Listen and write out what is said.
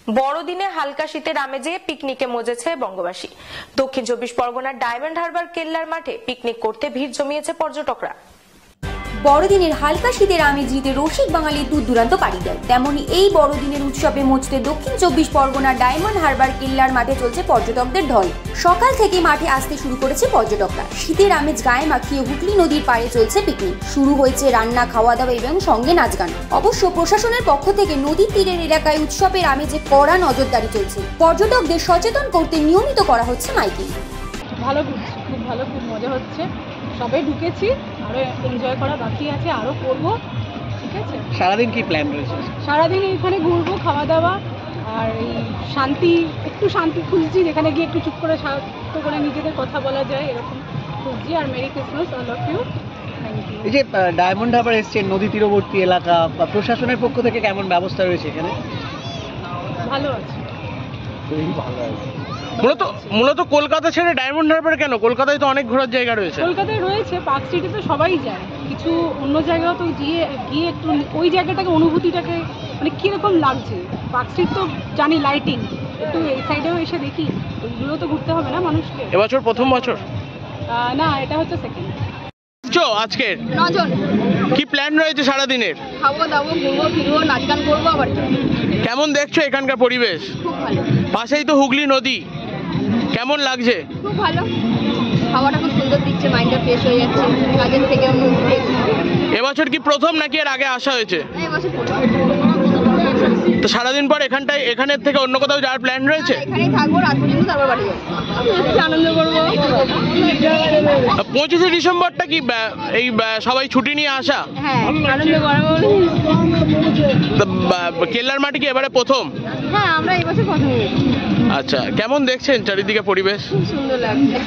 বড়দিনে হালকা শীতের আমেজে পিকনিকে মজেছে বঙ্গবাসী। দক্ষিণ 24 পরগনার ডায়মন্ড হারবার কেল্লার মাঠে পিকনিক করতে ভিড় জমিয়েছে পর্যটকরা। বড়দিনের হালকা শীতের আমেজ নিতে রসিক বাঙালি দূর দূরান্ত পাড়ি দেয়। তেমনি এই বড়দিনের উৎসবে মজতে দক্ষিণ 24 পরগনার ডায়মন্ড হারবার কেল্লার মাঠে চলছে পর্যটকদের ঢল। সকাল থেকে মাঠে আসতে শুরু করেছে পর্যটকরা। শীতের আমেজ গায়ে মাখিয়ে হুগলি নদীর পাড়ে চলছে পিকনিক। শুরু হয়েছে রান্না, খাওয়া দাওয়া এবং সঙ্গে নাচ গান। অবশ্য প্রশাসনের পক্ষ থেকে নদীর তীরের এলাকায় উৎসবের আমেজে কড়া নজরদারি চলছে। পর্যটকদের সচেতন করতে নিয়মিত করা হচ্ছে মাইকিং। ভালো ঘুরছি, খুব ভালো, খুব মজা হচ্ছে। সবাই ঢুকেছি, আরও এনজয় করা বাকি আছে, আরও করবো। ঠিক আছে, সারাদিন কি প্ল্যান রয়েছে? সারাদিন এখানে ঘুরবো, খাওয়া দাওয়া আর এই একটু শান্তি খুঁজছি, যেখানে গিয়ে একটু চুপ করে শান্ত করে নিজেদের কথা বলা যায়, এরকম খুঁজছি। আর merry Christmas all of you. Thank you. এই যে ডায়মন্ড হারবার এসছেন, নদী তীরবর্তী এলাকা, বা প্রশাসনের পক্ষ থেকে কেমন ব্যবস্থা রয়েছে এখানে? ভালো আছে। মূলত কলকাতা ছেড়ে ডায়মন্ড হারবার কেন? কলকাতায় তো অনেক ঘোরার জায়গা রয়েছে। কলকাতায় রয়েছে, পার্ক স্ট্রিটে তো সবাই যায়, কিছু অন্য জায়গাও তো গিয়ে একটু ওই জায়গাটাকে, অনুভূতিটাকে মানে কীরকম লাগছে। পার্ক স্ট্রিট তো জানি লাইটিং, একটু এই সাইডেও এসে দেখি, ওইগুলো তো ঘুরতে হবে না মানুষকে। এবছর প্রথম বছর? না, এটা হচ্ছে সেকেন্ড। আজকে 9 জন। কি প্ল্যান রয়েছে সারাদিনের? খাবো দাবো, ঘুরবো ফিরবো, নাচ গান করবো আবার। কেমন দেখছো এখানকার পরিবেশ? খুব ভালো। পাশেই তো হুগলি নদী, কেমন লাগছে? খুব ভালো, খাওয়াটা খুব সুন্দর দিচ্ছে, মাইন্ডটা ফ্রেশ হয়ে যাচ্ছে কাজের থেকে। এবছর কি প্রথম নাকি এর আগে আসা হয়েছে? এবছর প্রথম। তো সারাদিন পর এখানের থেকে অন্য কোথাও যাওয়ার প্ল্যান রয়েছে? এখানেই থাকবো রাত পর্যন্ত, তারপর বাড়ি যাবো। আনন্দ করবো। 25শে ডিসেম্বরটা কি এই সবাই ছুটি নিয়ে আসা? হ্যাঁ, আনন্দ করবো। কেল্লার মাটি কি এবারে প্রথম? হ্যাঁ, আমরা এবছর প্রথম। আচ্ছা, কেমন দেখছেন চারিদিকে পরিবেশ? খুব সুন্দর লাগছে।